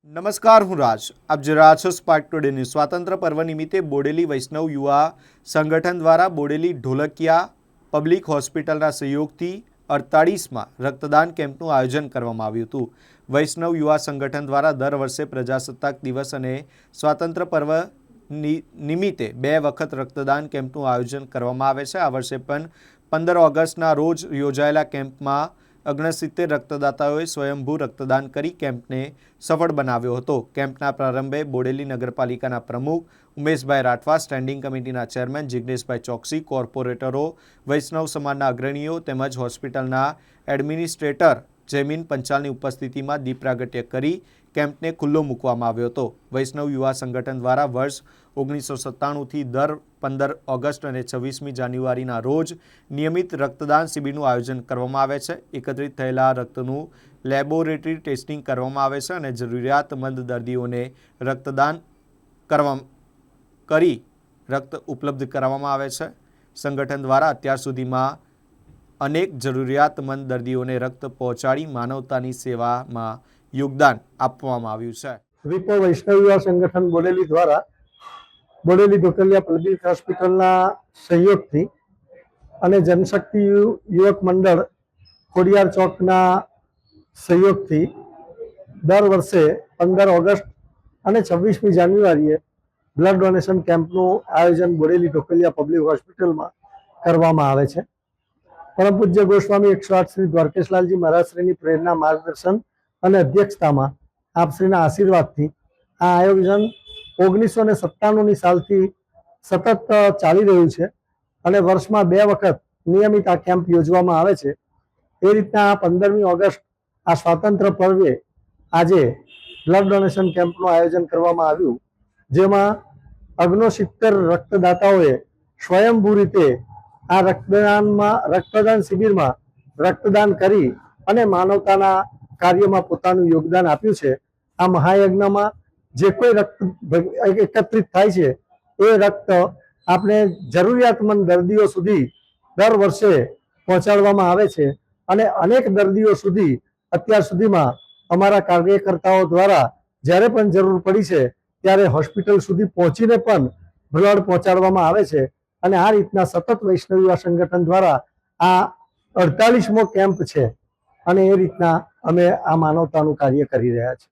નમસ્કાર, હું રાજ. આપ જોઈ રહ્યા છો સ્પાર્ક ટુડે ન્યૂઝ. સ્વાતંત્ર્ય પર્વ નિમિત્તે બોડેલી વૈષ્ણવ યુવા સંગઠન દ્વારા બોડેલી ઢોલકિયા પબ્લિક હોસ્પિટલના સહયોગથી 48માં રક્તદાન કેમ્પનું આયોજન કરવામાં આવ્યું હતું. વૈષ્ણવ યુવા સંગઠન દ્વારા દર વર્ષે પ્રજાસત્તાક દિવસ અને સ્વાતંત્ર્ય પર્વ નિમિત્તે 2 વખત રક્તદાન કેમ્પનું આયોજન કરવામાં આવે છે. આ વર્ષે પણ 15 ઓગસ્ટના રોજ યોજાયેલા કેમ્પમાં 69 રક્તદાતાઓએ સ્વયંભૂ રક્તદાન કરી કેમ્પને સફળ બનાવ્યો હતો. કેમ્પના પ્રારંભે બોડેલી નગરપાલિકાના પ્રમુખ ઉમેશભાઈ રાઠવા, સ્ટેન્ડિંગ કમિટીના ચેરમેન જિગ્નેશભાઈ ચોકસી, કોર્પોરેટરો, વૈષ્ણવ સમાજના અગ્રણીઓ તેમજ હોસ્પિટલના એડમિનિસ્ટ્રેટર જયમીન પંચાલની ઉપસ્થિતિમાં દીપ પ્રાગટ્ય કરી કેમ્પને ખુલ્લો મૂકવામાં આવ્યો હતો. વૈષ્ણવ યુવા સંગઠન દ્વારા વર્ષ 1997થી દર 15 ઓગસ્ટ અને 26મી જાન્યુઆરીના રોજ નિયમિત રક્તદાન શિબિરનું આયોજન કરવામાં આવે છે. એકત્રિત થયેલા રક્તનું લેબોરેટરી ટેસ્ટિંગ કરવામાં આવે છે અને જરૂરિયાતમંદ દર્દીઓને રક્તદાન કરી રક્ત ઉપલબ્ધ કરાવવામાં આવે છે. સંગઠન દ્વારા અત્યાર સુધીમાં અનેક જરૂરિયાતમંદ દર્દીઓને રક્ત પહોંચાડી માનવતાની સેવામાં યોગદાન આપવામાં આવ્યું છે. વિપો વૈષ્ણવ યુવા સંગઠન બોડેલી દ્વારા બોડેલી ઢોકલિયા પબ્લિક હોસ્પિટલના સહયોગથી અને જનશક્તિ યુવક મંડળ ખોડિયાર ચોકના સહયોગથી દર વર્ષે 15 ઓગસ્ટ અને 26મી જાન્યુઆરીએ બ્લડ ડોનેશન કેમ્પનું આયોજન બોડેલી ઢોકલિયા પબ્લિક હોસ્પિટલમાં કરવામાં આવે છે. પરમ પૂજ્ય ગોસ્વામી 108 શ્રી દ્વારકેશલાલજી મહારાજશ્રીની પ્રેરણા, માર્ગદર્શન અને અધ્યક્ષતામાં આપશ્રીના આશીર્વાદથી આ આયોજન 1997ની સાલથી સતત ચાલી રહ્યું છે અને વર્ષમાં 2 વખત નિયમિત આ કેમ્પ યોજવામાં આવે છે. એ રીતના 15મી ઓગસ્ટ આ સ્વાતંત્ર્ય પર્વે આજે બ્લડ ડોનેશન કેમ્પનું આયોજન કરવામાં આવ્યું, જેમાં 69 રક્તદાતાઓએ સ્વયંભૂ રીતે આ રક્તદાન શિબિરમાં રક્તદાન કરી અને માનવતાના કાર્યમાં પોતાનું યોગદાન આપ્યું છે. આ મહાયજ્ઞમાં જે કોઈ રક્ત એકત્રિત થાય છે એ રક્ત આપણે જરૂરિયાતમંદ દર્દીઓ સુધી દર વર્ષે પહોંચાડવામાં આવે છે અને અનેક દર્દીઓ સુધી અત્યાર સુધીમાં અમારા કાર્યકર્તાઓ દ્વારા જ્યારે પણ જરૂર પડી છે ત્યારે હોસ્પિટલ સુધી પહોંચીને પણ બ્લડ પહોંચાડવામાં આવે છે. અને આ રીતના સતત વૈષ્ણવ યુવા સંગઠન દ્વારા આ 48મો કેમ્પ છે અને એ રીતના અમે આ માનવતાનું કાર્ય કરી રહ્યા છીએ.